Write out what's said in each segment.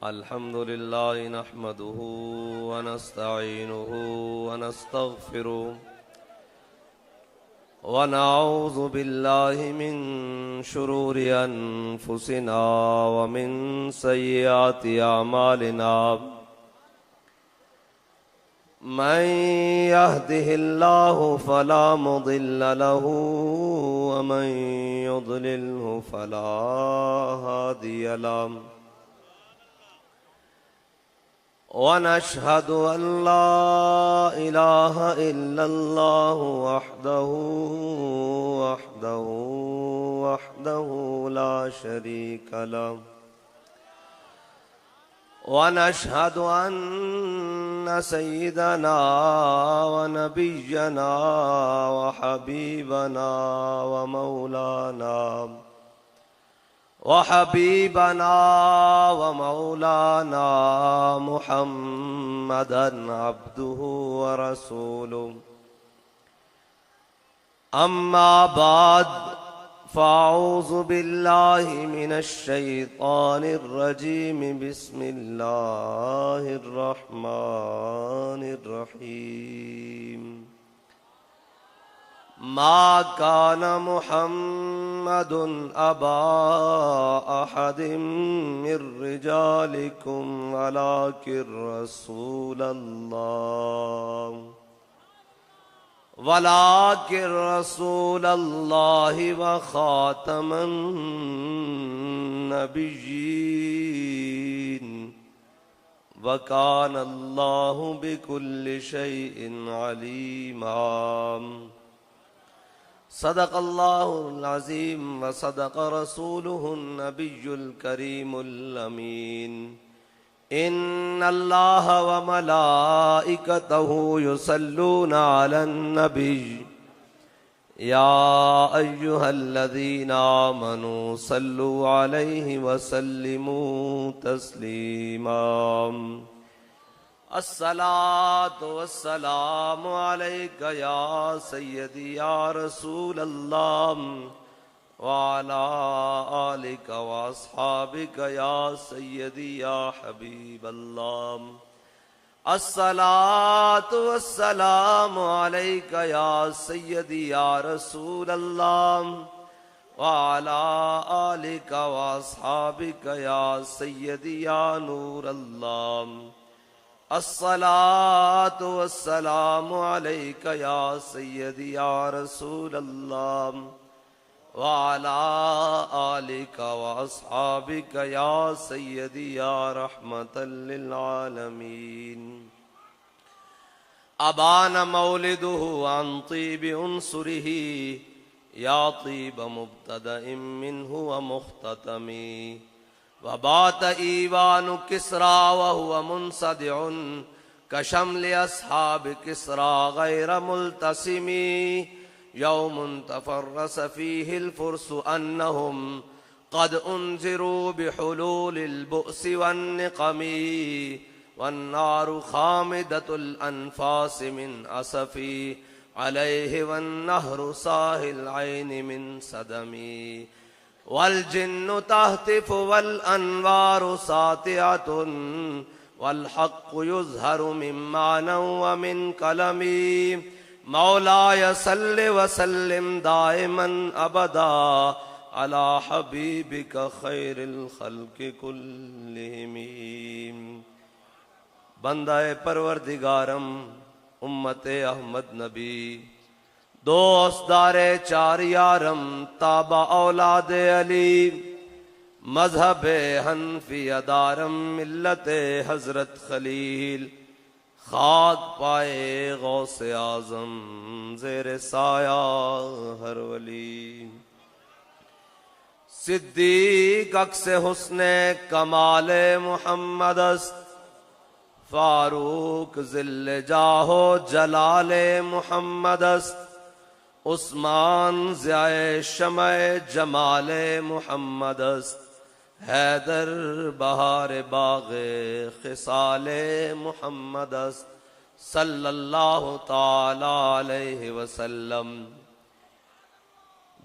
الحمد لله نحمده ونستعينه ونستغفره ونعوذ بالله من شرور أنفسنا ومن سيئات أعمالنا من يهده الله فلا مضل له ومن يضلله فلا هادي له ونشهد أن لا إله إلا الله وحده لا شريك له ونشهد أن سيدنا ونبينا وحبيبنا ومولانا محمدا عبده ورسوله أما بعد فأعوذ بالله من الشيطان الرجيم بسم الله الرحمن الرحيم ما كان محمد أبا أحد من رجالكم ولكن رسول الله وخاتم النبيين وكان الله بكل شيء عليما صدق الله العظيم وصدق رسوله النبي الكريم الأمين إن الله وملائكته يصلون على النبي يا أيها الذين آمنوا صلوا عليه وسلموا تسليما الصلاة والسلام عليك يا سيدي يا رسول الله وعلى آلك وأصحابك يا سيدي يا حبيب الله الصلاة والسلام عليك يا سيدي يا رسول الله وعلى آلك وأصحابك يا سيدي يا نور الله الصلاة والسلام عليك يا سيدي يا رسول الله وعلى آلك وأصحابك يا سيدي يا رحمة للعالمين أبان مولده عن طيب أنصره يا طيب مبتدأ منه ومختتم وبات إيوان كسرى وهو منصدع كشمل أصحاب كسرى غير ملتسم يوم تفرس فيه الفرس أنهم قد أنذروا بحلول البؤس والنقم والنار خامدة الأنفاس من أسفي عليه والنهر صاهي العين من صدمي والجن تهتف والأنوار ساطعة والحق يظهر من معنى ومن كلمي مولاي صل وسلم دائما أبدا على حبيبك خير الخلق كلهم بندہ پروردگارم امت احمد نبی دوست دار چار یارم تابع اولاد علی مذہب حنفی دارم ملت حضرت خلیل خاک پائے غوث اعظم زیر سایہ ہر ولی صدیق عکس حسن کمال محمد است فاروق ذل جاہ و جلال محمد است عثمان ضیاء شمع جمال محمد است حیدر بہار باغ خصال محمد است صلی اللہ تعالی علیہ وسلم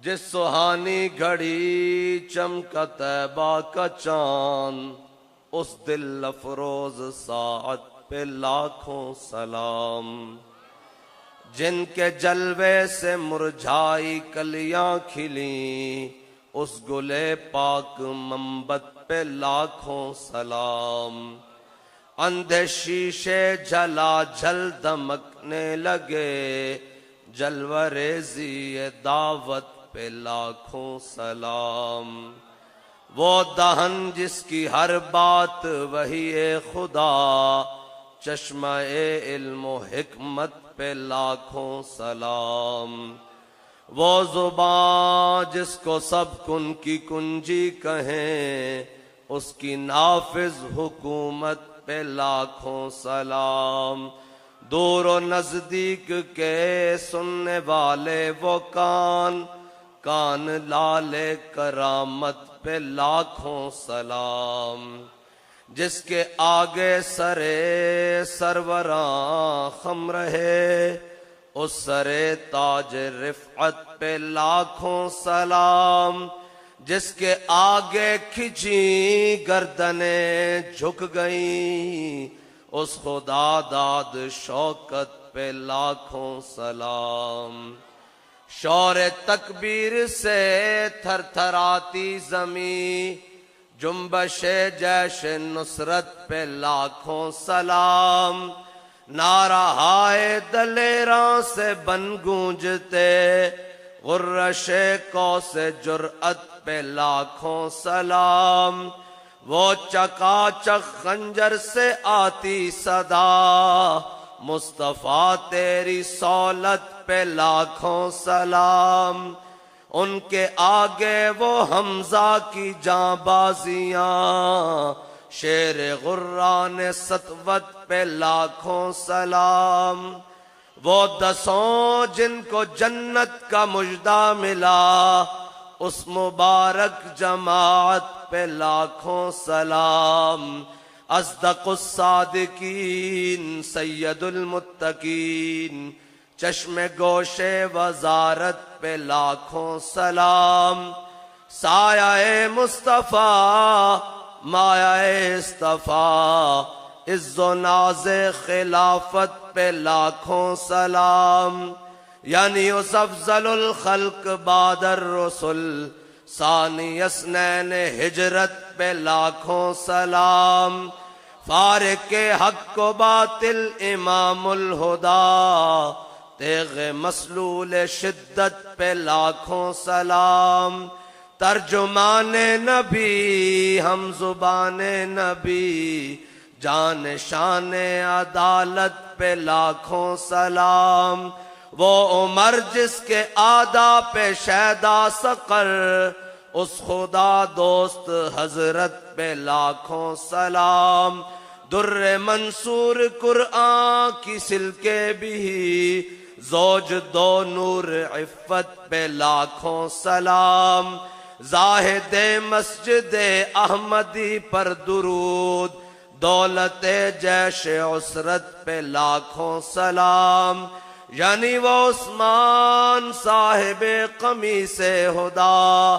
جس سہانی گھڑی چمکا طیبہ کا چاند، اس دل افروز ساعت پہ لاکھوں سلام۔ جن کے جلوے سے مرجھائی کلیاں کھلیں، اس گلے پاک منبت پہ لاکھوں سلام۔ اندھے شیشے جھلا جھل دمکنے لگے، جلوہ ریزی دعوت پہ لاکھوں سلام۔ وہ دہن جس کی ہر بات وحی خدا، چشمہ علم و حکمت پہ لاکھوں سلام۔ وہ زبان جس کو سب کن کی کنجی کہیں، اس کی نافذ حکومت پہ لاکھوں سلام۔ دور و نزدیک کے سننے والے وہ کان، کان لالے کرامت پہ لاکھوں سلام۔ جس کے آگے سرے سروراں خم رہے، اس سرے تاج رفعت پہ لاکھوں سلام۔ جس کے آگے کھچی گردنیں جھک گئیں، اس خدا داد شوکت پہ لاکھوں سلام۔ شور تکبیر سے تھر تھراتی زمین، جنبش جیش نصرت پہ لاکھوں سلام۔ نعرہ ہائے دلیراں سے بن گونجتے، غرش قوس جرأت پہ لاکھوں سلام۔ وہ چکا چک خنجر سے آتی صدا، مصطفیٰ تیری سولت پہ لاکھوں سلام۔ ان کے آگے وہ حمزہ کی جاں بازیاں، شیر غران سطوت پہ لاکھوں سلام۔ وہ دسوں جن کو جنت کا مژدہ ملا، اس مبارک جماعت پہ لاکھوں سلام۔ اصدق الصادقین سید المتقین، چشم گوش وزارت پہ لاکھوں سلام۔ سایہ مصطفیٰ مایہ اصطفیٰ، عز و ناز خلافت پہ لاکھوں سلام۔ یعنی اس افضل الخلق بعد الرسل، ثانی اثنین ہجرت پہ لاکھوں سلام۔ فارق حق و باطل امام الہدا، تیغ مسلول شدت پہ لاکھوں سلام۔ ترجمان نبی ہم زبان نبی، جان شان عدالت پہ لاکھوں سلام۔ وہ عمر جس کے آدا پہ شیدا سقر، اس خدا دوست حضرت پہ لاکھوں سلام۔ در منصور قرآن کی سلکے بھی، زوج دو نور عفت پہ لاکھوں سلام۔ زاہد مسجد احمدی پر درود، دولت جیش عسرت پہ لاکھوں سلام۔ یعنی وہ عثمان صاحب قمیص ہدا،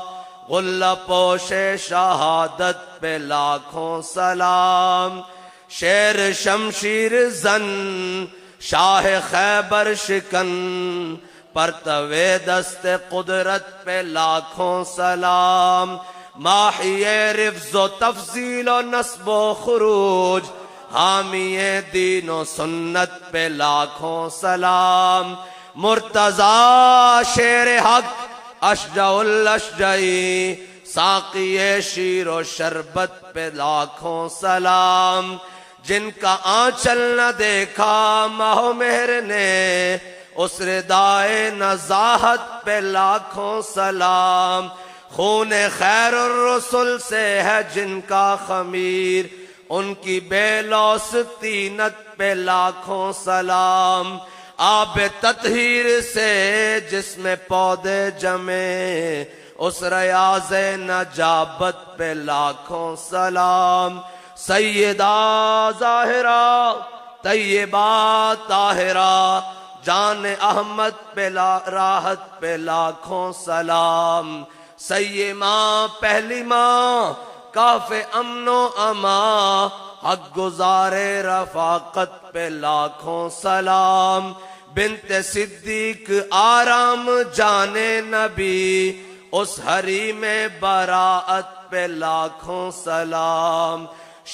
غلہ پوش شہادت پہ لاکھوں سلام۔ شیر شمشیر زن شاہ خیبر شکن، پرتوے دست قدرت پہ لاکھوں سلام۔ ماحی رفض و تفضیل و نصب و خروج، حامی دین و سنت پہ لاکھوں سلام۔ مرتضی شیر حق اشجع الاشجعی، ساقی شیر و شربت پہ لاکھوں سلام۔ جن کا آنچل نہ دیکھا ماہ مہر نے، اس ردائے نزاہت پہ لاکھوں سلام۔ خون خیر الرسل سے ہے جن کا خمیر، ان کی بے لوث طینت پہ لاکھوں سلام۔ آب تطہیر سے جس میں پودے جمے، اس ریاض نجابت پہ لاکھوں سلام۔ سیدہ ظاہرہ طیبہ طاہرہ، جان احمد پہ راحت پہ لاکھوں سلام، سیما پہلی ماں کاف امن و امان، حق گزارے رفاقت پہ لاکھوں سلام، بنت صدیق آرام جانے نبی، اس ہری میں براعت پہ لاکھوں سلام،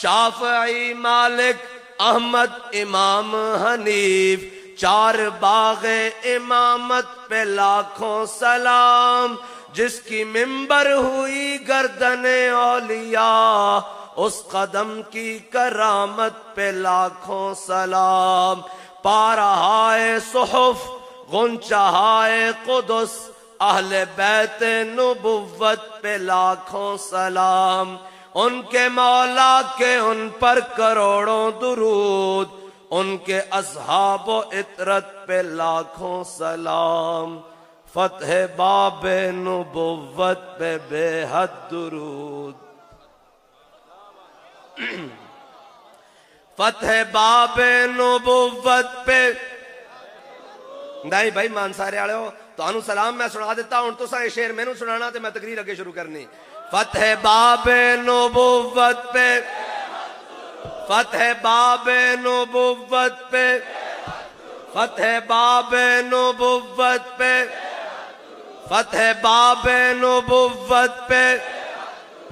شافعی مالک احمد امام حنیف، چار باغ امامت پہ لاکھوں سلام، جس کی ممبر ہوئی گردن اولیاء، اس قدم کی کرامت پہ لاکھوں سلام، پارہائے صحف غنچہائے قدس، اہل بیت نبوت پہ لاکھوں سلام، ان کے مولا کے ان پر کروڑوں درود، ان کے اصحاب و اطرت پہ لاکھوں سلام، فتح باب نبوت پہ بے حد درود، فتح باب نبوت پہ نہیں بھائی مانسارے آڑے ہو تو انو سلام میں سنا دیتا ہوں، تو سارے شعر میں نو سنانا تے میں تقریر اگے شروع کرنی، فتح باب نبوت پہ، فتح باب نبوت پہ، فتح باب نبوت پہ، فتح باب نبوت پہ،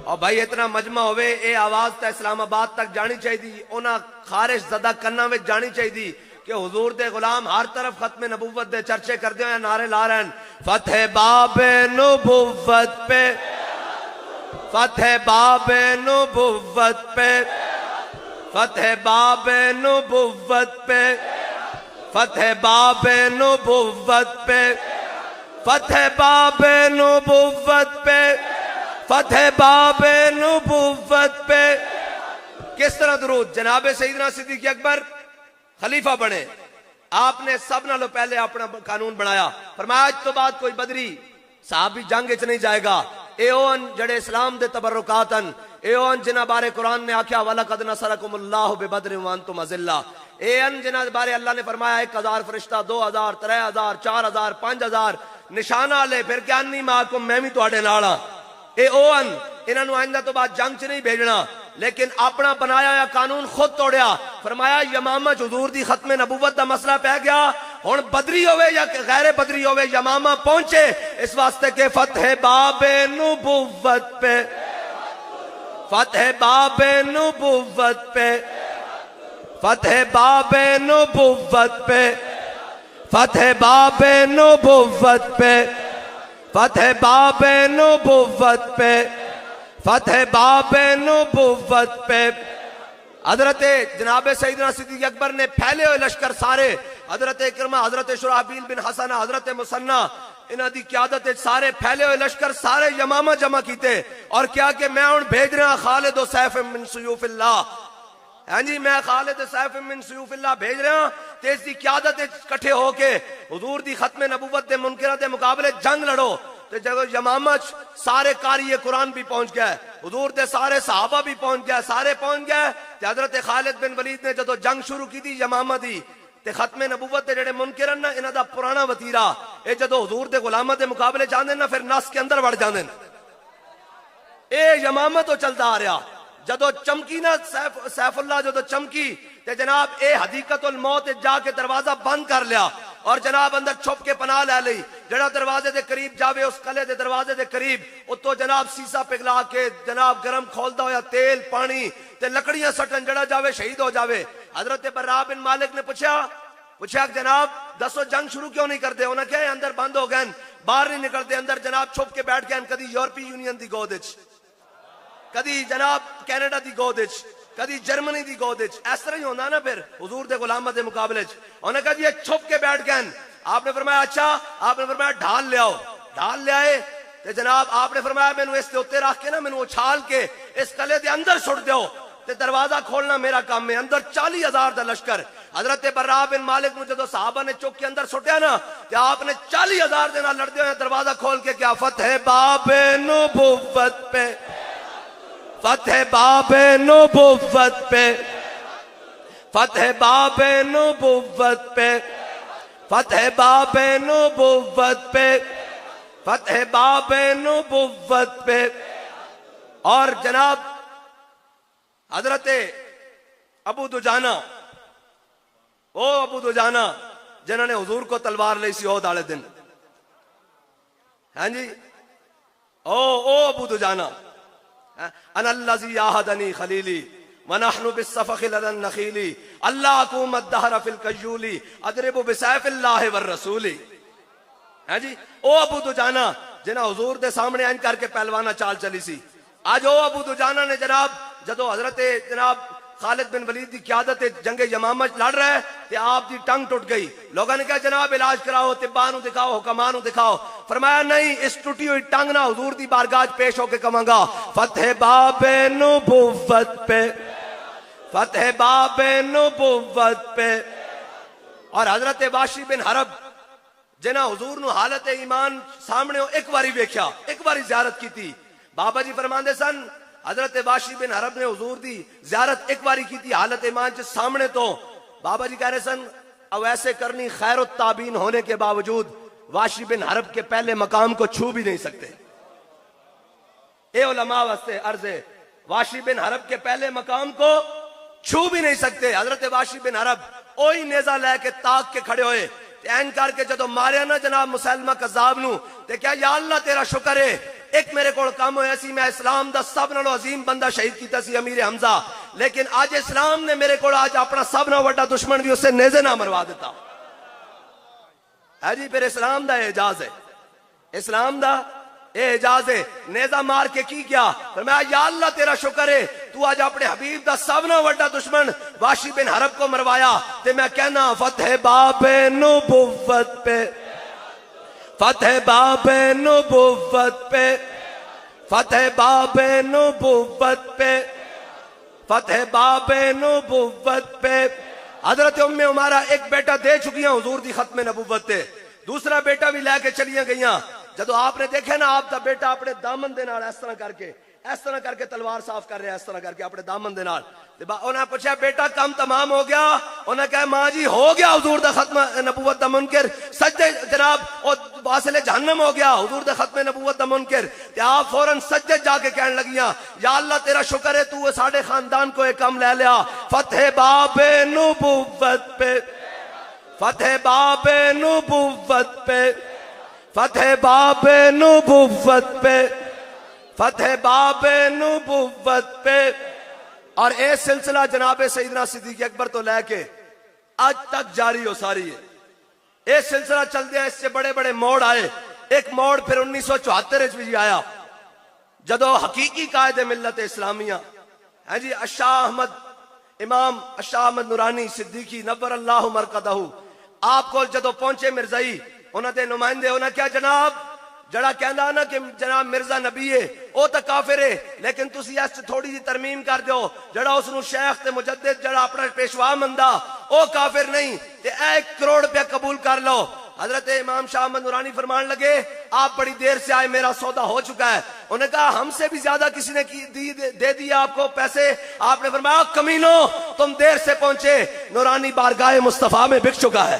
اور بھائی اتنا مجمع ہوئے اے آواز تا اسلام آباد تک جانی چاہی دی، اونا خارش زدہ کرنا میں جانی چاہی دی کہ حضور دے غلام ہر طرف ختم نبوت دے چرچے کر دیں یا نعرے لا رہے ہیں، فتح باب نبوت پہ، فتح باب نبوت پہ، فتح باب نبوت پہ، فتح باب نبوت پہ، فتح باب نبوت پہ، فتح باب نبوت پہ، کس طرح درود؟ جناب سیدنا صدیق اکبر خلیفہ بنے، آپ نے سب نالوں پہلے اپنا قانون بنایا، فرمایا آج تو بعد کوئی بدری صحابی جنگ اچ نہیں جائے گا، اے اون جڑے اسلام دے تبرکاتن، اے اون جنہ بارے قرآن نے آکھیا وَلَقَدْ نَصَرَكُمُ اللَّهُ بِبَدْرٍ وَأَنْتُمْ أَذِلَّةٌ، اے ان جنہ بارے اللہ نے فرمایا 1000 فرشتہ، 2000، 3000، 4000، 5000 نشانہ لے، پھر کیا نہیں ماکم میں بھی تواڈے نال ہاں، اے اون انہاں نوں آئندہ تو بعد جنگ چ نہیں بھیجنا، لیکن اپنا بنایا یا قانون خود توڑیا، فرمایا یمامہ حضور دی ختم نبوت دا مسئلہ پہ گیا، ہن بدری ہوئے یا غیر بدری ہوئے یمامہ پہنچے، اس واسطے کہ فتح باب نبوت پہ، فتح باب نبوت پہ، فتح باب نبوت پہ، فتح باب نبوت پہ، فتح باب نبوت پہ، فتح باب نبوت پہ، حضرت جناب سیدنا صدیق اکبر نے پھیلے ہوئے لشکر سارے، حضرت اکرمہ، حضرت شرحبیل بن حسنہ، حضرت مسنہ، انہاں دی قیادت سارے پھیلے ہوئے لشکر سارے یمامہ جمع کیتے، اور کیا کہ میں ان بھیج رہا خالد و سیف من سیوف اللہ، ہاں جی میں خالد سیف من سیوف اللہ بھیج رہا ہوں، تیز دی قیادت کٹھے ہو کے حضور دی ختم نبوت دے منکرہ دے مقابلے جنگ لڑو، تو جب یمامہ سارے قاری قرآن بھی پہنچ گئے، حضور دے سارے صحابہ بھی پہنچ گئے، سارے پہنچ گئے، تو حضرت خالد بن ولید نے جدو جنگ شروع کی تھی یمامہ دی، تے ختم نبوت دے جڑے منکرن نا انہاں دا پرانا وتیرہ، اے جدو حضور دے غلامہ دے مقابلے جاندے نا پھر نس کے اندر وڑ جاندے، اے یمامہ تو چلتا آ رہا، جدو چمکی نا سیف اللہ جدو چمکی تے جناب اے حدیقت الموت جا کے دروازہ بند کر لیا، اور جناب اندر چھپ کے پناہ لے لئی، جڑا دروازے دے قریب جاوے اس قلعے دے دروازے دے قریب اتو جناب سیسا پگلا کے جناب گرم کھولدا ہویا تیل پانی تے لکڑیاں سٹن، جڑا جاوے شہید ہو جاوے۔ حضرت برا بن مالک نے پوچھا جناب دسو جنگ شروع کیوں نہیں کرتے؟ انہوں نے کہا اندر بند ہو گئے، باہر نہیں نکلتے، اندر جناب چھپ کے بیٹھ گئے، کدی یورپی یونین دی گود وچ، کدی جناب کینیڈا دی گود وچ، کدی جرمنی دی گود وچ، اس طرح ہی ہوندا نا پھر حضور دے غلامہ دے مقابلے وچ۔ انہوں نے کہا جی یہ چھپ کے بیٹھ گئے، آپ نے فرمایا اچھا، آپ نے فرمایا ڈھال لے آؤ، ڈھال لے آئے، تے جناب آپ نے فرمایا مینوں اس دے اوتے رکھ کے نا مینوں اچھال کے اس قلعے دے اندر سٹ دیو، تے دروازہ کھولنا میرا کام ہے۔ اندر 40,000 دا لشکر، حضرت برا بن مالک نے جدو صحابہ نے چوک کے اندر سٹیا نا، تے آپ نے 40,000 دے نال لڑدے ہوئے دروازہ کھول کے کیا فتح باب نبوت پہ، فتح باب نبوت پہ، فتح باب نبوت پہ، فتح باب نبوت پہ، فتح باب نبوت پہ. اور جناب حضرت ابو دجانہ، او ابو دجانہ جنہوں نے حضور کو تلوار لی سی عہد والے دن، ہاں جی، او ابو دجانہ، انا الذی عاہدنی خلیلی ونحن بالصفخ لدى النخیل اللہ اقوم الدہر فی الکجول اضرب بسیف اللہ والرسول. ہاں جی، او ابو دجانہ جنہاں حضور دے سامنے این کر کے پہلوانا چال چلی سی. آج او ابو دجانہ نے جناب جدو حضرت جناب خالد بن ولید کی قیادت جنگ یمامہ لڑ رہا ہے کہ آپ دی ٹنگ ٹوٹ گئی. لوگوں نے کہا جناب علاج کراؤ، طبانو دکھاؤ، حکمانو دکھاؤ. فرمایا نہیں، اس ٹوٹی ہوئی ٹنگ نہ حضور دی بارگاہ پیش ہو کے کہاں گا فتح باب نبوت پہ، فتح باب نبوت پہ. اور حضرت واشی بن حرب جنہاں حضور نو حالت ایمان سامنے ایک باری ویکھیا، ایک باری زیارت کی تھی. بابا جی فرماندے سن حضرت واشی بن حرب نے حضور دی زیارت ایک باری کی تھی حالت ایمان کے سامنے. تو بابا جی کہہ رہے سن اب ایسے کرنی خیر التابین ہونے کے باوجود واشی بن حرب کے پہلے مقام کو چھو بھی نہیں سکتے. اے علماء واسطے عرض ہے، واشی بن حرب کے پہلے مقام کو چھو بھی نہیں سکتے. حضرت واشی بن حرب اوہی نیزہ لے کے تاک کے کھڑے ہوئے، این کر کے جدو ماریا نا جناب مسلمہ کذاب نو تے کیا یا اللہ تیرا شکر ہے ایک میرے کو کام ہویا سی، میں اسلام دا سب نالو عظیم بندہ شہید کیتا سی امیر حمزہ، لیکن آج اسلام نے میرے کو آج اپنا سب نالو بڑا دشمن بھی اسے نیزے نہ مروا دیتا ہے. جی پھر اسلام دا اعجاز ہے، اسلام دا اعجاز ہے. نیزہ مار کے کی کیا؟ فرمایا یا اللہ تیرا شکر ہے تو آج اپنے حبیب دا سب نالو بڑا دشمن واشی بن حرب کو مروایا. تے میں کہنا فتح باب نبوت پہ، فتح باب نبوت پہ، فتح باب نبوت پہ، فتح باب نبوت پہ. حضرت ام عمارہ ایک بیٹا دے چکی ہیں حضور دی ختم نبوت تے، دوسرا بیٹا بھی لے کے چلیاں گئیاں. جدو آپ نے دیکھے نا آپ دا بیٹا اپنے دامن دے نال اس طرح کر کے تلوار صاف کر رہے ہیں، اس طرح کر کے اپنے دامن دے نال. انہوں نے پوچھا بیٹا کام تمام ہو گیا؟ انہوں نے کہا ماں جی ہو گیا حضور دا ختم نبوت دا منکر. سجدے جناب اور واصل جہنم ہو گیا حضور دا ختم نبوت دا منکر. تے آپ فوراً سجدے جا کے کہنے لگیاں یا اللہ تیرا شکر ہے تو ساڑھے خاندان کو ایک کم لے لیا. فتح باب نبوت پہ، فتح باب نبوت پہ، فتح باب نبوت پہ، فتح باب نبوت پہ. اور اے سلسلہ جناب سیدنا صدیق اکبر تو لے کے آج تک جاری ہو ساری ہے. اے سلسلہ چل دیا، اس سے بڑے بڑے موڑ آئے. ایک موڑ پھر 1974 بھی آیا جدو حقیقی قائد ملت اسلامیہ ہے جی الشاہ احمد امام الشاہ احمد نورانی صدیقی نور اللہ مرقدہ آپ کو جدو پہنچے مرزائی، انہوں نے نمائندے انہوں نے کیا جناب جڑا کہندا نا کہ جناب مرزا نبی ہے او تا کافر ہے، لیکن تسی اس تھوڑی جی ترمیم کر دیو، جڑا اس نو شیخ تے مجدد جڑا اپنا پیشوا مندا او کافر نہیں تے 1 کروڑ روپیہ قبول کر لو. حضرت امام شاہ احمد نورانی فرمان لگے آپ بڑی دیر سے آئے، میرا سودا ہو چکا ہے. انہوں نے کہا ہم سے بھی زیادہ کسی نے دے دیا آپ کو پیسے؟ آپ نے فرمایا کمینو تم دیر سے پہنچے، نورانی بارگاہ مصطفیٰ میں بک چکا ہے.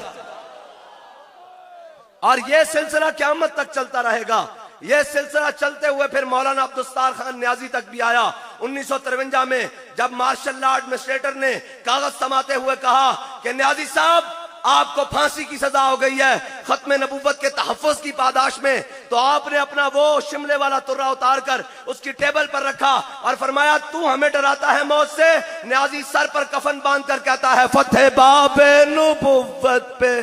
اور یہ سلسلہ قیامت تک چلتا رہے گا. یہ سلسلہ چلتے ہوئے پھر مولانا عبدالستار خان نیازی تک بھی آیا 1953 میں، جب مارشل لا ایڈمنسٹریٹر نے کاغذ سماتے ہوئے کہا کہ نیازی صاحب آپ کو پھانسی کی سزا ہو گئی ہے ختم نبوت کے تحفظ کی پاداش میں، تو آپ نے اپنا وہ شملے والا ترہ اتار کر اس کی ٹیبل پر رکھا اور فرمایا تو ہمیں ڈراتا ہے موت سے؟ نیازی سر پر کفن باندھ کر کہتا ہے فتح باب نبوت پہ،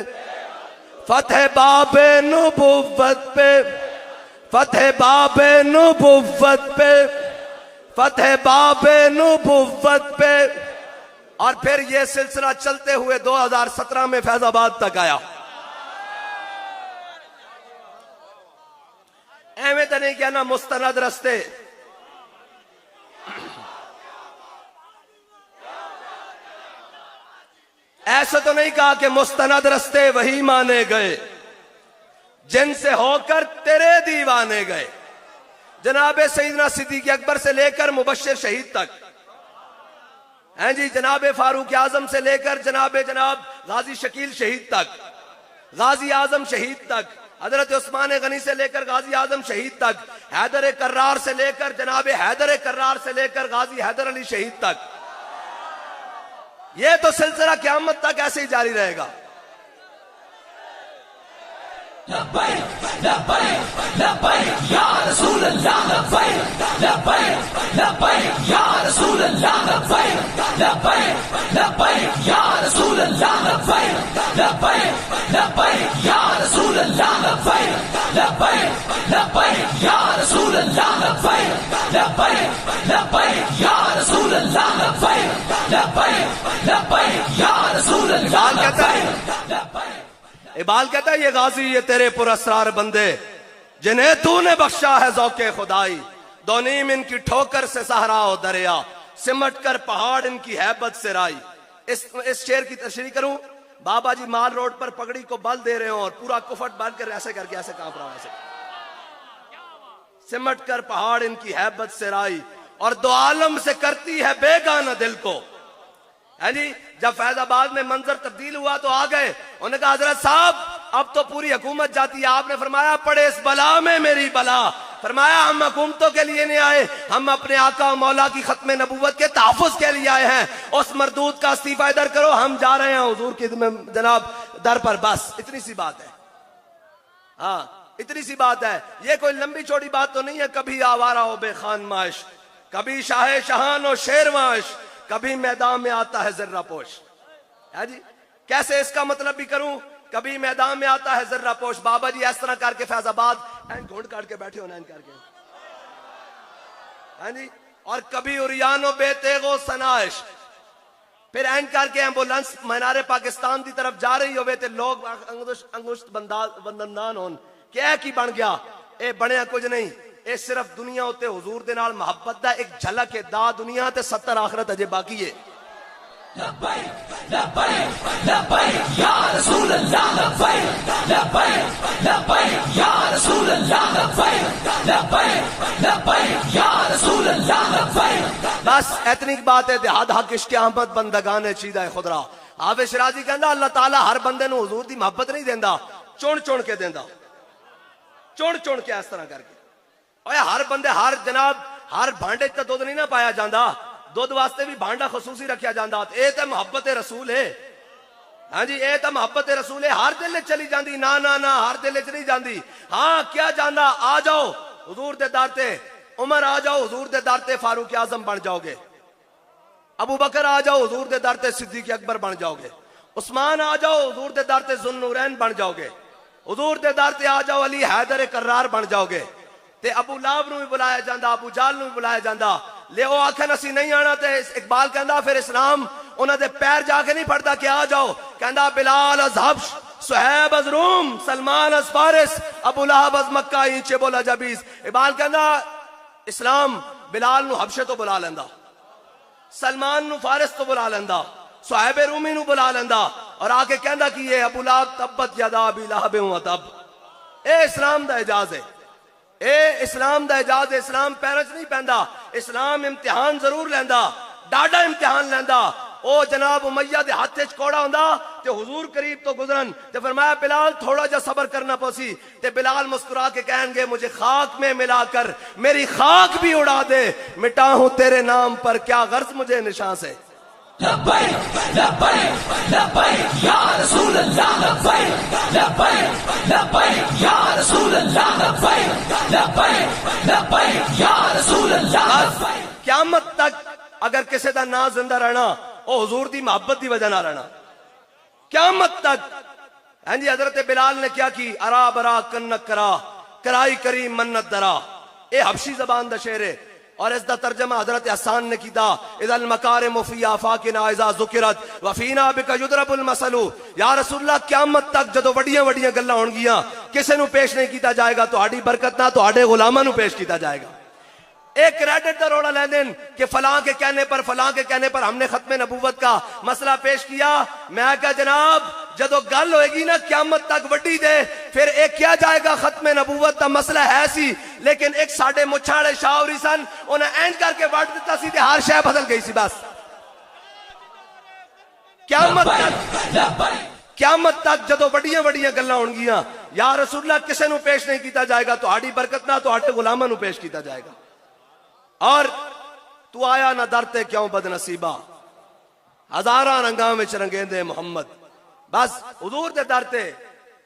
فتح باب نبوت پہ، فتح باب نبوت پہ، فتح باب نبوت پہ. اور پھر یہ سلسلہ چلتے ہوئے 2017 میں فیض آباد تک آیا. ایویں تو نہیں کیا نا مستند رستے، ایسا تو نہیں کہا کہ مستند رستے وہی مانے گئے جن سے ہو کر تیرے دیوانے گئے. جناب سیدنا صدیق اکبر سے لے کر مبشر شہید تک ہیں جی، جناب فاروق اعظم سے لے کر جناب غازی شکیل شہید تک، غازی اعظم شہید تک، حضرت عثمان غنی سے لے کر غازی اعظم شہید تک، حیدر کرار سے لے کر جناب حیدر کرار سے لے کر غازی حیدر علی شہید تک، یہ تو سلسلہ قیامت تک ایسے ہی جاری رہے گا. لبیک لبیک لبیک یا رسول اللہ، لبیک لبیک لبیک یا رسول اللہ، لبیک لبیک لبیک یا رسول اللہ، لبیک لبیک لبیک یا رسول اللہ، لبیک لبیک لبیک یا رسول اللہ، لبیک لبیک لبیک یا رسول اللہ، لبیک لبیک لبیک یا رسول اللہ، لبیک. اقبال کہتا ہے یہ غازی یہ تیرے پر اسرار بندے جنہیں تو نے بخشا ہے ذوق خدائی، دونیم ان کی ٹھوکر سے صحرا و دریا، سمٹ کر پہاڑ ان کی ہیبت سے رائی. اس شعر کی تشریح کروں، بابا جی مال روڈ پر پگڑی کو بل دے رہے ہوں اور پورا کفٹ باندھ کر ایسے کر کے ایسے کانپ رہا ہے، سمٹ کر پہاڑ ان کی ہیبت سے رائی، اور دو عالم سے کرتی ہے بے گانہ دل کو. جی جب فیض آباد میں منظر تبدیل ہوا تو آ گئے، انہوں نے کہا حضرت صاحب اب تو پوری حکومت جاتی ہے. آپ نے فرمایا پڑے اس بلا میں میری بلا. فرمایا ہم حکومتوں کے لیے نہیں آئے، ہم اپنے آقا و مولا کی ختم نبوت کے تحفظ کے لیے آئے ہیں. اس مردود کا استعفیٰ ادھر کرو، ہم جا رہے ہیں حضور کی جناب در پر. بس اتنی سی بات ہے. ہاں اتنی سی بات ہے. یہ کوئی لمبی چوڑی بات تو نہیں ہے. کبھی آوارہ ہو بے خان معاش، کبھی شاہ شہان و شیرواش، کبھی میدان میں آتا ہے ذرہ پوش. ہے جی کیسے اس کا مطلب بھی کروں؟ کبھی میدان میں آتا ہے ذرہ پوش. بابا جی اس طرح کر کے فیض آباد این گھونڈ کاٹ کے بیٹھے ہونا این کر کے. ہے جی اور کبھی اریان و بے تیغ و سنائش، پھر این کر کے ایمبولنس مینار پاکستان دی طرف جا رہی ہوئے تے لوگ انگشت بندندان ہون کہ اے کی بن گیا. اے بنیا کچھ نہیں، اے صرف دنیا ہوتے حضور دے نال محبت دا ایک جھلک ہے. دا دنیا تے 70 آخرت اجے باقی ہے. لبیک لبیک لبیک یا رسول اللہ، لبیک لبیک لبیک یا رسول اللہ، لبیک لبیک لبیک یا رسول اللہ، لبیک. بس اتنی بات ہے. دہاد حق عشق احمد بندگان چیدہ خدا. حافظ شرازی کہندا اللہ تعالیٰ ہر بندے نو حضور دی محبت نہیں دیندا، چون چون کے دیندا. چون چون کے اس طرح کر کے. اوے ہر بندے ہر جناب ہر بھانڈے تے دودھ نہیں نہ پایا جاندا. دودھ واسطے بھی بھانڈا خصوصی رکھیا جاندا. اے تے محبت رسول ہے. ہاں جی اے تے محبت رسول ہے. ہر دل چلی جاندی نا نا نا، ہر دل چ نہیں جاندی. ہاں کیا جاندا آ جاؤ حضور دے در تے. عمر آ جاؤ حضور دے در تے فاروق اعظم بن جاؤ گے. ابو بکر آ جاؤ حضور دے در تے صدیق اکبر بن جاؤ گے. عثمان آ جاؤ حضور دے در تے ذوالنورین بن جاؤ گے. حضور دے در تے آ جاؤ علی حیدر کرار بن جاؤ گے. تے ابو لہب نو بھی بلایا جاندا، ابو جہل نو بھی بلایا جاندا. لے او آکھن اسی نہیں آنا تے اقبال کہندا پھر اسلام انہاں دے پیر جا کے نہیں پڑتا کہ آ جاؤ. کہندا بلال از حبش، صہیب از روم، سلمان از فارس، ابو لہب از مکہ اینچے بولا جبیز. اقبال کہندا اسلام بلال نو حبشے تو بلا لیندا، سلمان نو فارس تو بلا لیندا، صہیب رومی نو بلا لیندا، اور آ کے کہندا کہ یہ ابو لہب تبت یدا ابی لہب و تب. اے اسلام دا اعجاز ہے. اے اسلام دا اعجاز ہے. اسلام پیرچ نہیں پیندا. اسلام امتحان ضرور لیندا، ڈاڈا امتحان لیندا. او جناب امیہ دے ہاتھ وچ کوڑا ہوندا تے حضور قریب تو گزرن تے فرمایا بلال تھوڑا جا صبر کرنا پوسی. تے بلال مسکرا کے کہیں گے مجھے خاک میں ملا کر میری خاک بھی اڑا دے، مٹا ہوں تیرے نام پر کیا غرض مجھے نشان سے. لبیک لبیک لبیک یا رسول اللہ، لبیک لبیک لبیک یا رسول اللہ، لبیک لبیک لبیک یا رسول اللہ. قیامت تک اگر کسی دا نا زندہ رہنا او حضور دی محبت دی وجہ نہ رہنا قیامت تک. ہاں جی حضرت بلال نے کیا کی؟ ارا برا کنک کرا کرائی کری منت درا. اے حبشی زبان دا شعر ہے اور اس دا ترجمہ حضرت حسان نے کیتا. اذا المکارم فی آفاقنا اذا ذکرت وفینا بک یضرب المثل. یا رسول اللہ قیامت تک جدو وڈیاں وڈیاں گلاں ہون گیاں کسے نو پیش نہیں کیتا جائے گا، تہاڈی برکت نہ تہاڈے غلاماں نو پیش کیتا جائے گا. ایک کریڈٹ دا روڑا لے دین کہ فلاں کے کہنے پر فلاں کے کہنے پر ہم نے ختم نبوت کا مسئلہ پیش کیا. میں کہا جناب جدو گل ہوئے گی نا قیامت تک وڈی دے پھر ایک کیا جائے گا ختم نبوت دا مسئلہ ہے سی، لیکن ایک ساڑھے مچھاڑے شاوری سن انہیں اینڈ کر کے وڈ دیتا سی تے ہر شے بدل گئی سی. بس قیامت تک قیامت تک جدو بڑیاں بڑیاں گلاں ہون گیاں یا رسول اللہ کسے نو پیش نہیں کیتا جائے گا، تہاڈی برکت نہ تہاڈے غلاماں نو پیش کیتا جائے گا. اور تو آیا نہ درتے کیوں بد نصیبہ، ہزاراں رنگاں وچ رنگیندے محمد. بس حضور دے درتے.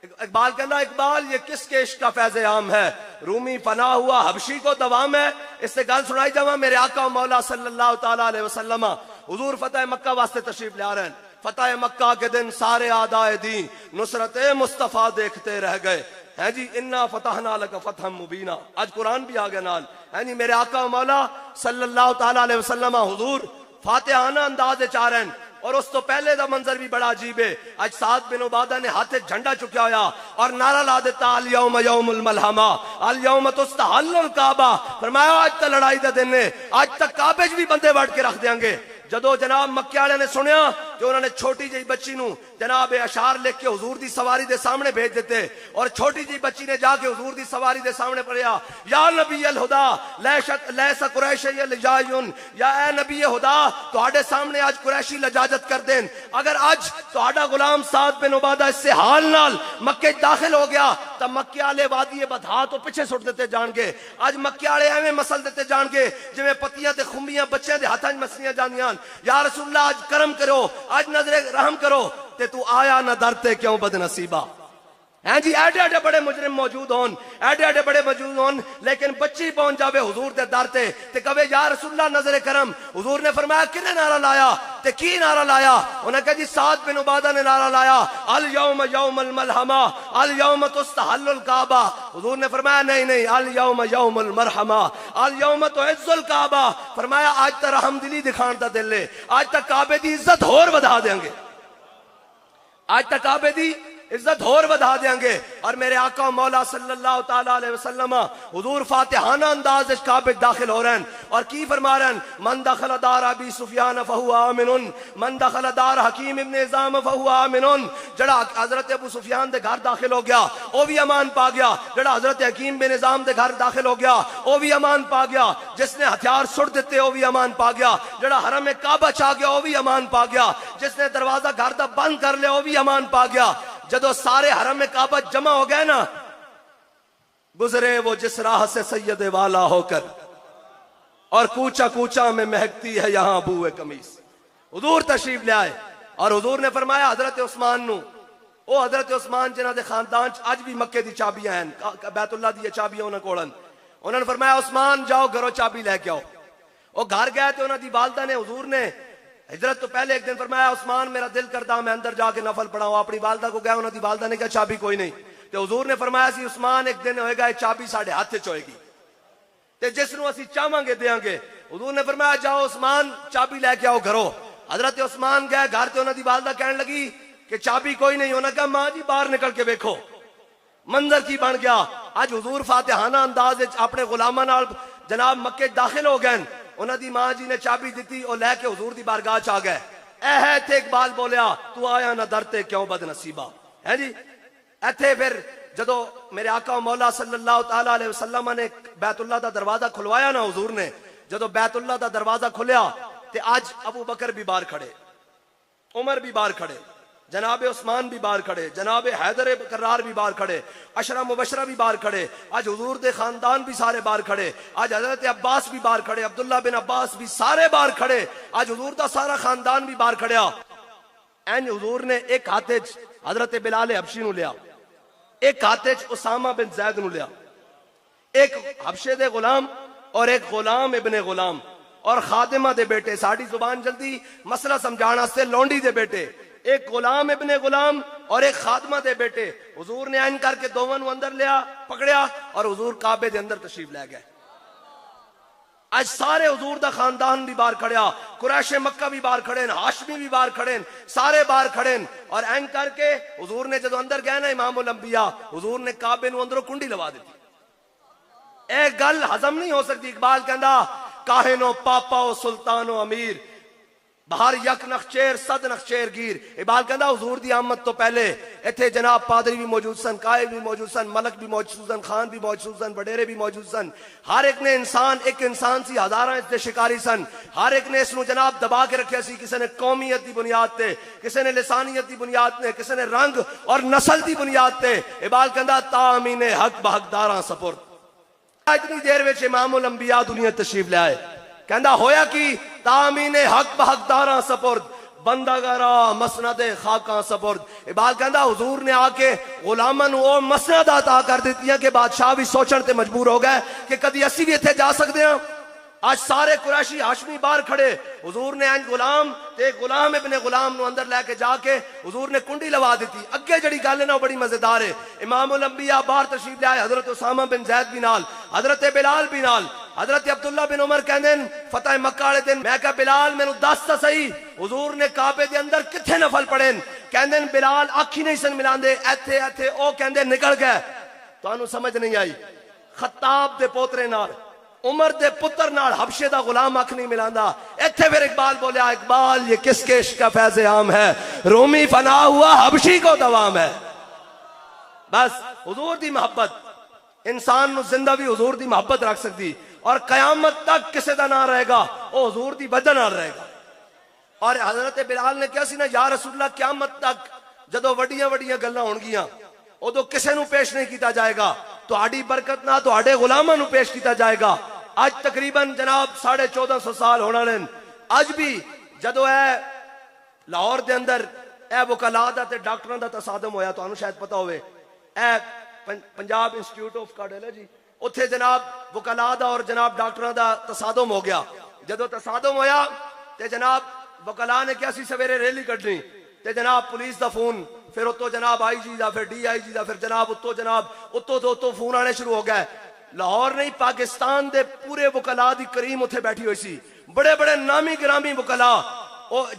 اقبال کہنا اقبال یہ کس کے عشق کا فیض عام ہے، رومی فنا ہوا حبشی کو دوام ہے. اس سے گل سنائی جاواں میرے آقا و مولا صلی اللہ تعالیٰ علیہ وسلم حضور فتح مکہ واسطے تشریف لے آ رہے ہیں. فتح مکہ کے دن سارے اعدائے دین نصرت مصطفیٰ دیکھتے رہ گئے ہیں جی. انا فتحنا لک فتحا مبینا، آج قرآن بھی آ گیا نال ہیں جی. میرے آقا و مولا صلی اللہ تعالیٰ علیہ وسلم حضور فاتحانہ انداز چاہ رہے ہیں. اور اس تو پہلے دا منظر بھی بڑا عجیب ہے. آج سعد بن عبادہ نے ہاتھ جھنڈا چکیا ہویا اور نعرہ لا دیتا الیوم یوم الملحمہ الیوم تستحل الکعبہ. فرمایا آج تک لڑائی دا دن ہے، آج تک کعبے بھی بندے وڑ کے رکھ دیاں گے. جدو جناب مکے والے نے سنیا کہ انہوں نے چھوٹی جی بچی نو جناب اشعار لکھ کے حضور دی سواری دے سامنے بھیج دیتے، اور چھوٹی جی بچی نے جا کے حضور دی سواری دے سامنے پڑھیا یا نبی الہدا لیس قریشی لجاجن، یا اے نبی خدا تہاڈے سامنے آج قریشی لجاجت کر دین. اگر آج تہاڈا غلام سعد بن عبادہ اس سے حال نال مکے داخل ہو گیا تو مکے والے وادی بدھا تو پیچھے سٹ دیتے جان گے. آج مکے والے ایویں مسل دیتے جان گے جویں پتیاں تے خمبیاں بچیاں دے ہاتھاں وچ مسلیاں جاندیاں. یا رسول اللہ آج کرم کرو، آج نظر رحم کرو. تے تو آیا نہ درتے کیوں بد نصیبہ. ہیں جی ایڈے ایڈے بڑے مجرم موجود ہون، ایڈے ایڈے بڑے موجود ہون، لیکن بچی پہنچ جاوے حضور دے در تے کہے یا رسول اللہ نظر کرم. حضور نے فرمایا کنے نعرہ لایا تے کی نعرہ لایا؟ انہوں نے کہا جی سعد بن عبادہ نے نعرہ لایا الیوم یوم الملحمہ الیوم تستحل الکعبہ. حضور نے فرمایا نہیں نہیں الیوم یوم المرحمہ الیوم تعز الکعبہ. فرمایا آج تک رحم دلی دکھان دا دل ہے، آج تک کعبے دی عزت ہور بڑھا دیں گے، آج تک کعبے دی عزت اور بڑھا دیں گے. اور میرے آقا و مولا صلی اللہ تعالیٰ علیہ وسلم حضور فاتحانہ انداز کعبے داخل ہو رہے ہیں اور کی فرما رہے ہیں من دخل دار ابی سفیان فہو آمن من دخل دار حکیم ابن نظام فہو آمن. جڑا حضرت ابو سفیان دے گھر داخل ہو گیا وہ بھی امان پا گیا، جڑا حضرت حکیم بن نظام دے گھر داخل ہو گیا وہ بھی امان پا گیا، جس نے ہتھیار سٹ دیتے وہ بھی امان پا گیا، جڑا حرم کعبہ چاہ گیا وہ بھی امان پا گیا، جس نے دروازہ گھر دا بند کر لیا وہ بھی امان پا گیا. جدو سارے حرم کعبہ جمع ہو گئے نا، گزرے وہ جس راہ سے سید والا ہو کر اور کوچا کوچا میں مہکتی ہے یہاں بوئے قمیص. حضور تشریف لے آئے اور حضور نے فرمایا حضرت عثمان نو، او حضرت عثمان جنہ دے خاندان آج بھی مکے دی چابیاں ہیں، بیت اللہ دی چابیاں انہاں کولن. انہوں نے فرمایا عثمان جاؤ گھروں چابی لے کے آؤ. وہ گھر گئے تھے، انہاں دی والدہ نے حضور نے ہجرت تو پہلے ایک دن فرمایا عثمان میرا دل کرتا میں اندر جا کے نفل پڑھاؤں. اپنی والدہ کو گیا، انہوں دی والدہ نے کہا چابی کوئی نہیں. تو حضور نے فرمایا سی عثمان ایک دن ہوئے گا چابی ساڑھے ہاتھ وچ ہوئے گی تے جس نو اسی چاہواں گے دیاں گے. حضور نے فرمایا جاؤ عثمان چابی لے کے آؤ گھروں. حضرت عثمان گئے گھر تے، انہوں دی والدہ کہنے لگی کہ چابی کوئی نہیں. انہوں نے کہا ماں جی باہر نکل کے دیکھو منظر کی بن گیا. آج حضور فاتحانہ انداز اپنے غلاماں نال جناب مکے داخل ہو گئے. انہوں دی ماں جی نے چابی دیتی اور لے کے حضور دی بارگاہ چ آ گئے. اے ہے تے اقبال بولیا تو آیا نہ درتے کیوں بد نصیبہ. ہے جی ایتھے پھر جدو میرے آقا و مولا صلی اللہ تعالیٰ علیہ وسلم نے بیت اللہ دا دروازہ کھلوایا نا، حضور نے جدو بیت اللہ دا دروازہ کھلیا تے آج ابو بکر بھی باہر کھڑے، عمر بھی باہر کھڑے، جناب عثمان بھی باہر کھڑے، جناب حیدر کرار بھی باہر کھڑے، عشرہ مبشرہ بھی باہر کھڑے، آج حضور دے خاندان بھی سارے باہر کھڑے، آج حضرت عباس بھی باہر کھڑے، عبداللہ بن عباس بھی سارے باہر کھڑے، آج حضور دا سارا خاندان بھی باہر کھڑیا. این حضور نے ایک ہاتھے حضرت بلال حبشی نو لیا، ایک ہاتھے اسامہ بن زید نو لیا، ایک حبشے دے غلام اور ایک غلام ابن غلام اور خادمہ دے بیٹے. ساڑی زبان جلدی مسئلہ سمجھانا سے لونڈی دے بیٹے، ایک غلام ابن غلام اور ایک خادمہ دے بیٹے. حضور نے این کر کے دونوں نو اندر لیا پکڑیا اور حضور کعبے دے اندر تشریف لے گئے. آج سارے حضور دا خاندان بھی باہر کھڑیا، قریش مکہ بھی باہر کھڑے، ہاشمی بھی باہر کھڑے، سارے باہر کھڑے. اور این کر کے حضور نے جدو اندر گئے نا امام الانبیاء، حضور نے کعبے نو اندروں کنڈی لوا دیتی. ایک گل ہضم نہیں ہو سکتی. اقبال کہندا کاہنو پاپا و سلطان و امیر بہر یک نخچیر صد نخچیر گیر. اقبال کہندا حضور دی آمد تو پہلے ایتھے جناب پادری بھی موجود سن, قائد بھی موجود سن, ملک بھی موجود سن, خان بھی موجود سن, وڈیرے بھی موجود سن. ہر ایک نے انسان ایک انسان سی ہزاراں اس دے شکاری سن. ہر ایک نے اس نو جناب دبا کے رکھیا سی, کسی نے قومیت دی بنیاد تے, کسی نے لسانیت دی بنیاد تے, کسی نے رنگ اور نسل دی بنیاد تے. اقبال کہندا تا امین حق بحقداراں سپرد. اتنی دیر وچ امام الانبیاء دنیا تشریف لے آئے. کہندا ہویا کی تامین حق بحقداراں سپرد, بندہ گرا مسند خاکاں سپرد. اقبال کہندا حضور نے آ کے غلاماں نو او مسند عطا کر دتیاں کہ بادشاہ بھی سوچن تے مجبور ہو گئے کہ کدی اسی بھی ایتھے جا سکدے ہاں. آج سارے قریشی ہاشمی باہر کھڑے, حضور نے انج غلام تے غلام ابن غلام نو اندر لے کے جا کے حضور نے کنڈی لوا دیتی. اگے جڑی گل ہے نا بڑی مزیدار ہے. امام الانبیاء باہر تشریف لے آئے, حضرت اسامہ بن زید بھی نال, حضرت بلال بھی نال. حضرت عبداللہ بن عمر کہندے فتح مکہ والے دن میں کہا بلال مینوں دس تا صحیح حضور نے کعبے دے اندر کتھے نفل پڑھے. کہندے بلال اکھ ہی نہیں سن ملاندے, ایتھے ایتھے او کہندے نکل گئے. تانوں سمجھ نہیں آئی. خطاب دے پوترے نال, عمر دے پتر نال حبشے دا غلام اکھ نہیں ملاندا. ایتھے پھر اقبال بولیا, اقبال یہ کس کے عشق کا فیض عام ہے, رومی فنا ہوا حبشی کو دوام ہے. بس حضور دی محبت انسان نو زندہ بھی حضور دی محبت رکھ سکتی, اور قیامت تک کسے دا نہ رہے گا او حضور دی وجہ نال رہے گا. اور حضرت بلال نے کہا سی نا, یا رسول اللہ قیامت تک جدو وڈیاں وڈیاں گلاں ہون گیاں ادو کسے نو پیش نہیں کیتا جائے گا, تہاڈی برکت نہ تہاڈے غلاماں نو پیش کیتا جائے گا. اج تقریباً جناب 1450 سال ہونا نے. اج بھی جدو اے لاہور دے اندر اے وکلا دا تے ڈاکٹراں دا تصادم ہویا, تانوں شاید پتہ ہوئے, اے پنجاب انسٹیٹیوٹ آف کارڈیالوجی, اتھے جناب وکلا دا اور جناب ڈاکٹراں دا تصادم ہو گیا. جدو تصادم ہویا تے جناب وکلا نے کیا سی سویرے ریلی کڈنی, تے جناب پولیس دا فون, پھر اتو جناب آئی جی دا, پھر ڈی آئی جی دا, پھر جناب اتو فون آنے شروع ہو گئے. لاہور نہیں پاکستان دے پورے وکلا دی کریم اتھے بیٹھی ہوئی سی, بڑے بڑے نامی گرامی وکلا.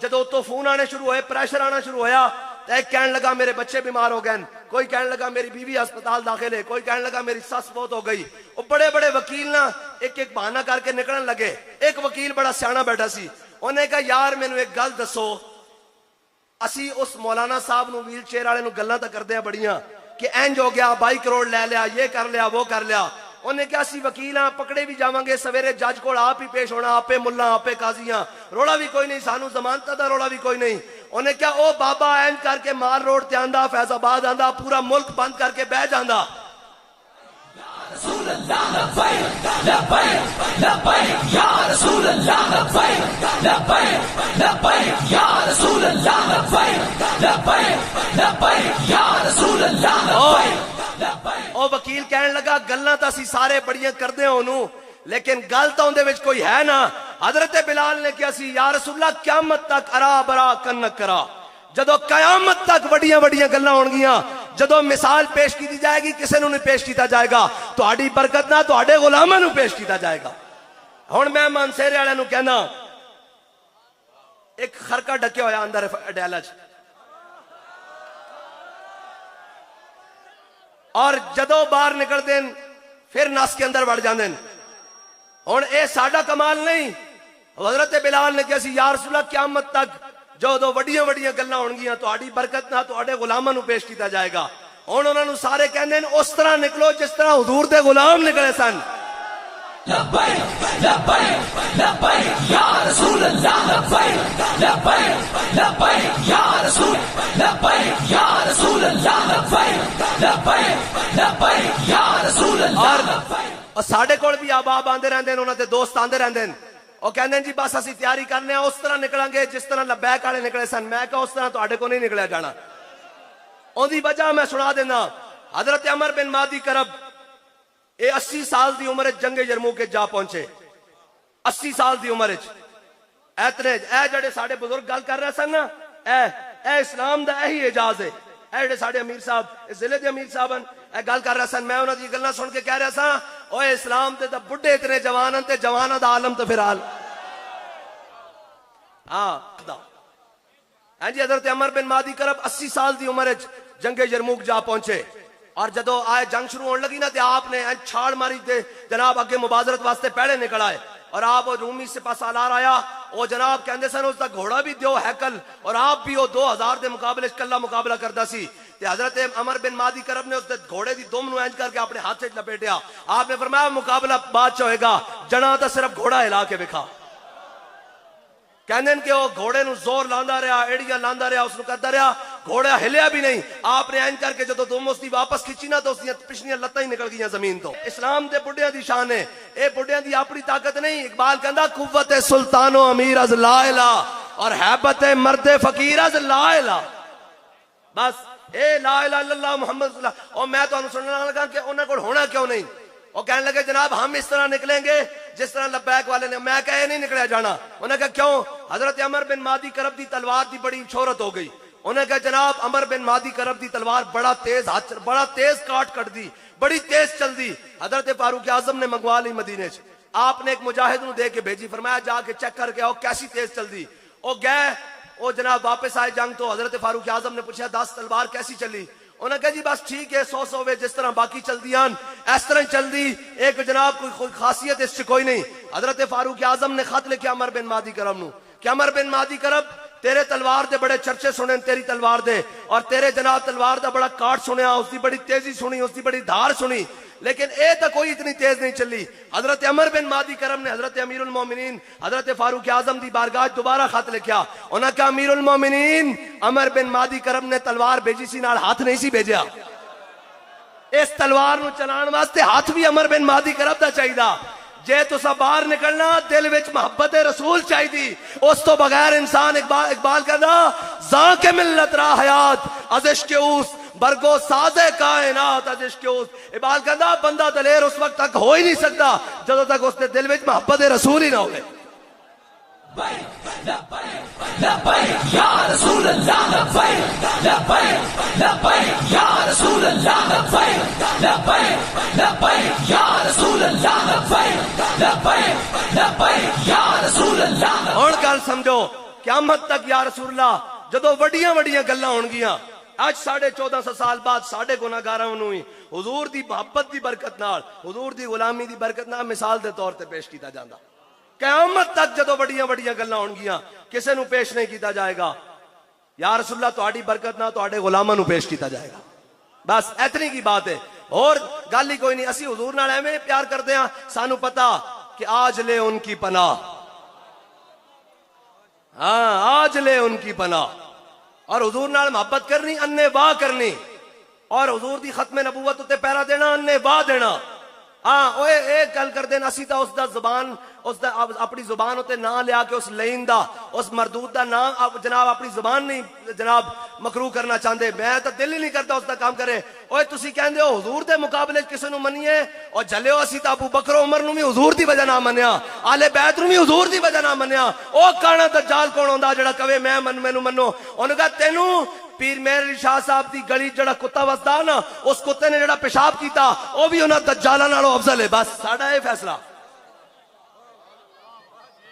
جدو اتو فون آنے شروع ہوئے, پریشر آنا شروع ہویا, تو ایک کہنے لگا میرے بچے بیمار ہو گئے, کوئی کہنے لگا میری بیوی ہسپتال داخل ہے, کوئی کہنے لگا میری سس فوت ہو گئی. وہ بڑے بڑے وکیل نا ایک ایک بہانہ کر کے نکلن لگے. ایک وکیل بڑا سیاںا بیٹھا سی, انہیں کہا یار مینوں ایک گل دسو, اسی اس مولانا صاحب نو ویل چیئر والے نو گلاں تے کردے ہیں بڑیاں کہ اینج ہو گیا, 22 کروڑ لے لیا, یہ کر لیا, وہ کر لیا. انہیں کہا اسی وکیل ہاں, پکڑے بھی جاواں گے سویرے جج کول آپ ہی پیش ہونا, آپے ملا آپے قاضیاں, روڑا بھی کوئی نہیں, سانو ضمانت دا روڑا بھی کوئی نہیں. انہیں کہا او بابا اینج کر کے مال روڈ تے آندا, فیض آباد آندا, پورا ملک بند کر کے بہ جاندا. رسول اللہ لبیک لبیک لبیک یا رسول اللہ لبیک لبیک لبیک یا رسول اللہ لبیک لبیک لبیک یا رسول اللہ لبیک. او وکیل کہنے لگا گلاں تا اسی سارے بڑیاں کردے ہونوں, لیکن گل تو اندے وچ کوئی ہے نا. حضرت بلال نے کیا سی, یا رسول اللہ قیامت تک ارا برا کنک کرا. جدو قیامت تک وڈیاں وڈیاں گلاں ہون گیاں, جدو مثال پیش کی جائے گی کسے نو نہیں پیش کیتا جائے گا, تہاڈی برکت نہ تہاڈے غلاماں نو پیش کیتا جائے گا. ہن میں مانسیرے والے نو کہنا, ایک خرقہ ڈکیا ہویا اندر اڈیلا چ, اور جدو باہر نکل دین پھر نس کے اندر بڑھ جاندے. ہن اے ساڈا کمال نہیں. حضرت بلال نے کہا سی, یا رسول اللہ قیامت تک جو دو وڈیاں وڈیاں گلاں ہون گیاں تہاڈی برکت نہ تہاڈے غلاماں نو پیش کیتا جائے گا. ہن انہاں نو سارے کہندے نے اس طرح نکلو جس طرح حضور دے غلام نکلے سن. لبیک لبیک لبیک یا رسول اللہ لبیک لبیک لبیک یا رسول لبیک یا رسول اللہ لبیک لبیک لبیک یا رسول اللہ لبیک. اور ساڈے کول بھی احباب آندے رہندے نے, انہاں دے دوست آندے رہندے نے, وہ کہندے ہیں جی بس اسی تیاری کرنے ہیں, اس طرح نکلیں گے جس طرح لبیک والے نکلے سن. میں کہا اس طرح تہاڈے کو نہیں نکلیا جانا. اون دی وجہ میں سنا دینا. حضرت عمر بن مادی کرب اے 80 سال دی عمر جنگ یرموک جا پہنچے. 80 سال دی عمر اتنے اے جڑے ساڈے بزرگ گل کر رہے سن نا, اے اسلام دا یہی اعجاز ہے. اے جڑے ساڈے امیر صاحب, اس ضلع دے امیر صاحب اے گل کر رہے سن, میں انہاں دی گلاں سن کے کہہ رہا سا, اوے اسلام تے تے بڈھے اتنے جوان ہن تے جواناں دا عالم تے پھر حال. ہاں جی, حضرت عمر بن مادی کرب 80 سال دی عمر جنگ یرموک جا پہنچے, اور جدو آئے جنگ شروع ہونے لگی نا تے آپ نے چھاڑ ماری تے جناب اگے مبازرت واسطے پہلے نکل آئے. اور آپ وہ رومی سپاہ سالار آیا وہ جناب کہندے سن اس دا گھوڑا بھی دیو ہیکل اور آپ بھی وہ 2000 دے مقابلے کلا مقابلہ کردا سی تے حضرت عمر بن مادی کرب نے اس دے گھوڑے دی دم نو انج کر کے اپنے ہاتھ وچ لپیٹیا آپ نے فرمایا مقابلہ بعد چ ہوئے گا جنا تا صرف گھوڑا ہلا کے وکھا کہندے کہ وہ گھوڑے نو زور لاندا رہیا ایڑیاں لاندا رہیا اس نو کردا رہیا گھوڑا ہلیا بھی نہیں آپ نے انج کر کے جدوں دم اس دی واپس کھچی نا تو اس دی پچھلیاں لتاں ہی نکل گئیاں زمین تو اسلام دے بڈھیاں دی شان ہے اے بڈھیاں دی اپنی طاقت نہیں اقبال کہندا قوت سلطان و امیر از لا الہ اور ہیبت مرد فقیر از لا الہ بس اے لا الہ الا اللہ محمد رسول اللہ اور میں تانوں سننا لگا کہ انہاں کول ہونا کیوں نہیں وہ کہنے لگے جناب ہم اس طرح نکلیں گے جس طرح لبیک والے نے میں کہا نہیں نکلیا جانا انہوں نے کہا کیوں حضرت عمر بن مادی کرب دی تلوار دی بڑی شہرت ہو گئی انہوں نے کہا جناب عمر بن مادی کرب دی تلوار بڑا تیز کاٹ کٹ دی بڑی تیز چل دی حضرت فاروق اعظم نے منگوا لی مدینے سے آپ نے ایک مجاہد نو دے کے بھیجی فرمایا جا کے چیک کر کے آؤ کیسی تیز چل دی وہ گئے وہ جناب واپس آئے جنگ تو حضرت فاروق اعظم نے پوچھا 10 تلوار کیسی چلی انہوں نے کہا جی بس ٹھیک ہے 100 وے جس طرح باقی چل دیاں اس طرح چل دی ایک جناب کوئی خاصیت اس سے کوئی نہیں حضرت فاروق اعظم نے خط لکھا عمر بن مادی کرب نو کہ عمر بن مادی کرب تیرے تلوار دے بڑے چرچے سنے تیری تلوار دے اور تیرے جناب تلوار دا بڑا کاٹ سنیا اس دی بڑی تیزی سنی اس دی بڑی دھار سنی لیکن اے تو کوئی اتنی تیز نہیں چلی حضرت عمر بن مادی کرم نے حضرت امیر المومنین حضرت فاروق اعظم دی بارگاہ دوبارہ خط لکھیا انہوں نے کہا امیر المومنین عمر بن مادی کرم نے تلوار بھیجی سی نال ہاتھ نہیں سی بھیجیا اس تلوار نو چلان واسطے ہاتھ بھی عمر بن مادی کرم دا چاہیدا جے تسا باہر نکلنا دل وچ محبت رسول چاہیدی اس تو بغیر انسان اقبال کہندا زاں کے ملت را حیات از عشق اوس برگو ساز کائنات از عشق اوس اقبال کہندا بندہ دلیر اس وقت تک ہو ہی نہیں سکتا جدوں تک اس دے دل وچ محبت رسول ہی نہ ہوئے لبیک یا رسول اللہ لبیک لبیک لبیک یا رسول اللہ لبیک لبیک لبیک یا رسول اللہ لبیک لبیک لبیک یا رسول اللہ اور گل سمجھو قیامت تک یا رسول اللہ جدوں وڈیاں وڈیاں گلاں ہون گیاں آج 1450 سال بعد ساڈے گناہگاراں نوں ہی حضور دی محبت دی برکت نال حضور دی غلامی دی برکت نال مثال دے طور تے پیش کیتا جاندا قیامت تک جدو بڑیاں بڑیاں گلاں ہون گیاں کسے نو پیش نہیں کیتا جائے گا یا رسول اللہ تہاڈی برکت نہ تہاڈے غلاماں نو پیش کیتا جائے گا بس اتنی کی بات ہے اور گل ہی کوئی نہیں اسی حضور نال ایویں پیار کردے ہاں سانو پتہ کہ آج لے ان کی پناہ ہاں آج لے ان کی پناہ اور حضور نال محبت کرنی انے واہ کرنی اور حضور دی ختم نبوت تے پیرا دینا انے واہ دینا ہاں اوے ایک گل کر دینا اسی تا اس دا زبان اس دا اپنی زبان ہوتے نہ لیا کہ اس لین دا اس مردود دا نہ جناب اپنی زبان نہیں جناب مکروہ کرنا چاہندے میں تو دل ہی نہیں کرتا اس دا کام کرے اوے تسی کہندے ہو حضور دے مقابلے کسے نو منیے اور جلیو اسی تا ابو بکر عمر نو بھی حضور دی وجہ نہ منیا آل بیت نو بھی حضور دی وجہ نہ منیا او کانا دجال کون ہوندا جڑا کہے میں مینوں منو انہوں کہا تینوں پیر مہر علی شاہ صاحب دی گلی جڑا کتا وسدا نا اس کتے نے جڑا پیشاب کیتا او بھی انہاں دجالاں نالوں افضل ہے بس ساڈا اے فیصلہ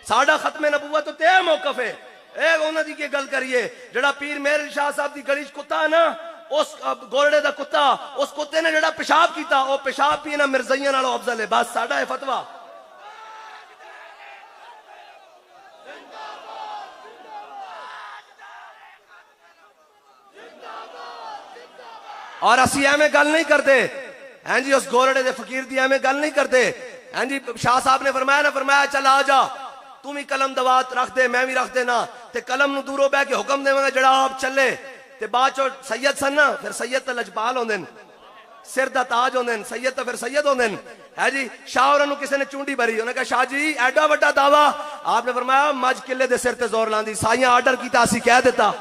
ساڈا ختم نبوت تے موقف ہے اے انہاں دی کی گل کریے جڑا پیر مہر علی شاہ صاحب دی گلی کتا ہے نا اس گورڑے دا کتا اس کتے نے جڑا پیشاب کیتا او پیشاب بھی انہاں مرزائیاں نالوں افضل ہے بس ساڈا اے فتوی اور اسی ایویں گل نہیں کرتے ہیں جی اس گورڑے دے فقیر دی ایویں گل نہیں کرتے ہیں جی شاہ صاحب نے فرمایا چل آ جا تم ہی قلم دوات رکھ دے میں بھی رکھ دینا تے قلم نو دوروں بہ کے حکم دے جڑا آپ چلے تے بعد چو سید سن نا پھر سید تے لجپال ہوندے سر دا تاج ہوندے سید تے پھر سید ہوندے ہے جی شاہ اور انہوں کسی نے چونڈی بھری انہوں نے کہا شاہ جی ایڈا وڈا دعویٰ آپ نے فرمایا مجھ قلعے دے سر تے زور لاندی سائیاں آرڈر کیتا اسی کہہ دیتا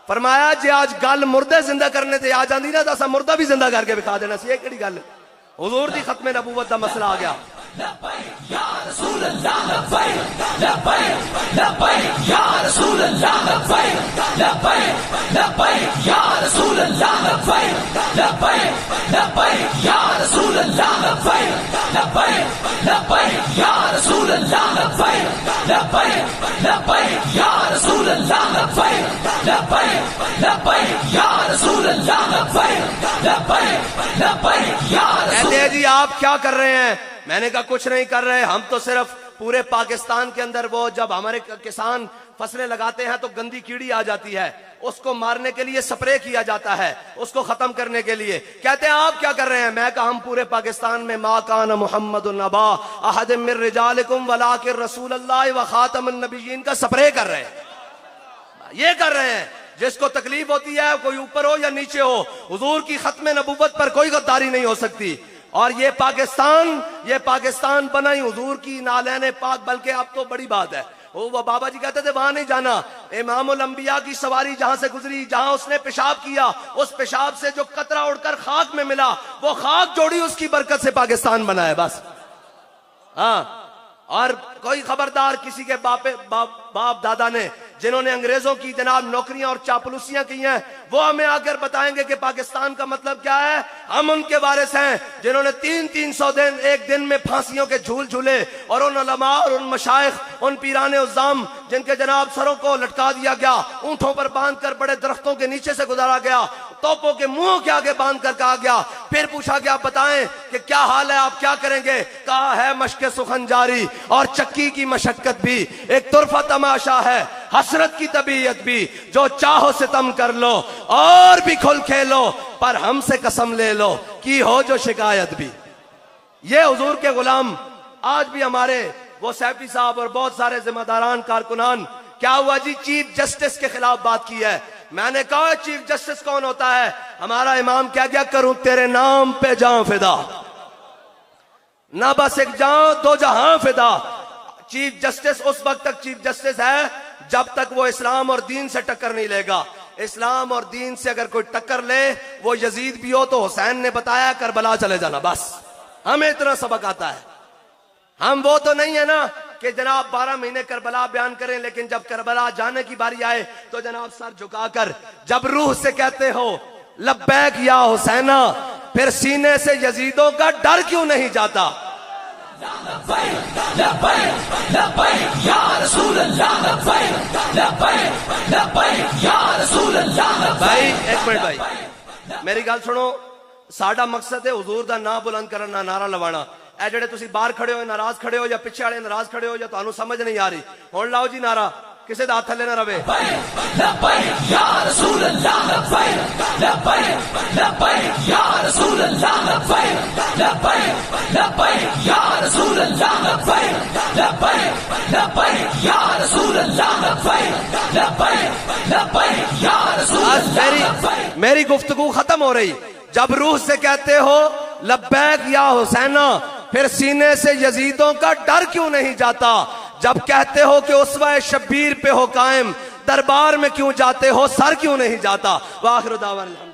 فرمایا جی آج گل مردے زندہ کرنے تے آ جاندی نا تو مردہ بھی زندہ کر کے بکھا دینا سی ایک کڑی گل حضور دی ختم نبوت دا مسئلہ آ گیا لبیک یا رسول اللہ لبیک لبیک لبیک یا رسول اللہ لبیک لبیک لبیک یا رسول اللہ لبیک لبیک لبیک یا رسول اللہ لبیک لبیک لبیک یا رسول اللہ لبیک لبیک لبیک یا رسول اللہ لبیک لبیک لبیک یا رسول اللہ لبیک لبیک لبیک یا رسول کہتے ہیں جی آپ کیا کر رہے ہیں؟ میں نے کہا کچھ نہیں کر رہے، ہم تو صرف پورے پاکستان کے اندر وہ جب ہمارے کسان فصلیں لگاتے ہیں تو گندی کیڑی آ جاتی ہے، اس کو مارنے کے لیے سپرے کیا جاتا ہے، اس کو ختم کرنے کے لیے۔ کہتے ہیں آپ کیا کر رہے ہیں؟ میں کہا ہم پورے پاکستان میں ما کان محمد النبا احد من رجالکم ولکن رسول اللہ و خاتم النبیین کا سپرے کر رہے ہیں، یہ کر رہے ہیں۔ جس کو تکلیف ہوتی ہے، کوئی اوپر ہو یا نیچے ہو، حضور کی ختم نبوت پر کوئی غداری نہیں ہو سکتی۔ اور یہ پاکستان بنا ہی حضور کی نالین پاک، بلکہ اب تو بڑی بات ہے، وہ بابا جی کہتے تھے وہاں نہیں جانا، امام الانبیاء کی سواری جہاں سے گزری، جہاں اس نے پیشاب کیا، اس پیشاب سے جو قطرہ اڑ کر خاک میں ملا، وہ خاک جوڑی اس کی برکت سے پاکستان بنا ہے بس۔ ہاں، اور کوئی خبردار کسی کے باپ دادا نے جنہوں نے انگریزوں کی جناب نوکریاں اور چاپلوسیاں کی ہیں، وہ ہمیں آ کر بتائیں گے کہ پاکستان کا مطلب کیا ہے۔ ہم ان کے وارث ہیں جنہوں نے 300 دن ایک دن میں پھانسیوں کے جھول جھولے، اور ان علماء اور ان مشائخ، ان پیران عظام جن کے جناب سروں کو لٹکا دیا گیا، اونٹوں پر باندھ کر بڑے درختوں کے نیچے سے گزارا گیا، توپوں کے منہوں کے آگے باندھ کر کہا گیا، پھر پوچھا گیا بتائیں کہ کیا حال ہے، آپ کیا کریں گے؟ کہا ہے مشق سخن جاری اور چکی کی مشقت بھی، ایک طرفہ تماشا ہے حسرت کی طبیعت بھی، جو چاہو ستم کر لو اور بھی کھل کھیلو، پر ہم سے قسم لے لو کی ہو جو شکایت بھی۔ یہ حضور کے غلام آج بھی ہمارے وہ سیفی صاحب اور بہت سارے ذمہ داران کارکنان، کیا ہوا جی؟ چیف جسٹس کے خلاف بات کی ہے۔ میں نے کہا چیف جسٹس کون ہوتا ہے؟ ہمارا امام کیا کیا کروں تیرے نام پہ جاں فدا، نہ بس ایک جاں دو جہاں فدا۔ چیف جسٹس اس وقت تک چیف جسٹس ہے جب تک وہ اسلام اور دین سے ٹکر نہیں لے گا۔ اسلام اور دین سے اگر کوئی ٹکر لے، وہ یزید بھی ہو تو حسین نے بتایا کربلا چلے جانا، بس ہمیں اتنا سبق آتا ہے۔ ہم وہ تو نہیں ہے نا کہ جناب 12 مہینے کربلا بیان کریں، لیکن جب کربلا جانے کی باری آئے تو جناب سر جھکا کر جب روح سے کہتے ہو لبیک یا حسینہ، پھر سینے سے یزیدوں کا ڈر کیوں نہیں جاتا؟ لبیک لبیک لبیک یا رسول اللہ، لبیک لبیک لبیک یا رسول اللہ۔ بھائی ایک منٹ بھائی، میری گل سنو، ساڈا مقصد ہے حضور دا نام بلند کرنا، نعرہ لوانا۔ اے جڑے تسی باہر کھڑے ہو ناراض کھڑے ہو، یا پیچھے والے ناراض کھڑے ہو، یا تانوں سمجھ نہیں آ رہی، ہن لاؤ جی نعرہ، کسے دا ہاتھ تھلے نہ رہے۔ لبیک یا رسول اللہ، لبیک لبیک لبیک یا رسول اللہ، لبیک لبیک لبیک یا رسول اللہ، لبیک لبیک لبیک یا رسول اللہ، لبیک لبیک لبیک یا رسول اللہ۔ میری گفتگو ختم ہو رہی۔ جب روح سے کہتے ہو لبیک یا حسینہ، پھر سینے سے یزیدوں کا ڈر کیوں نہیں جاتا؟ جب کہتے ہو کہ اسوہ شبیر پہ ہو قائم، دربار میں کیوں جاتے ہو، سر کیوں نہیں جاتا؟ وآخر دعوانا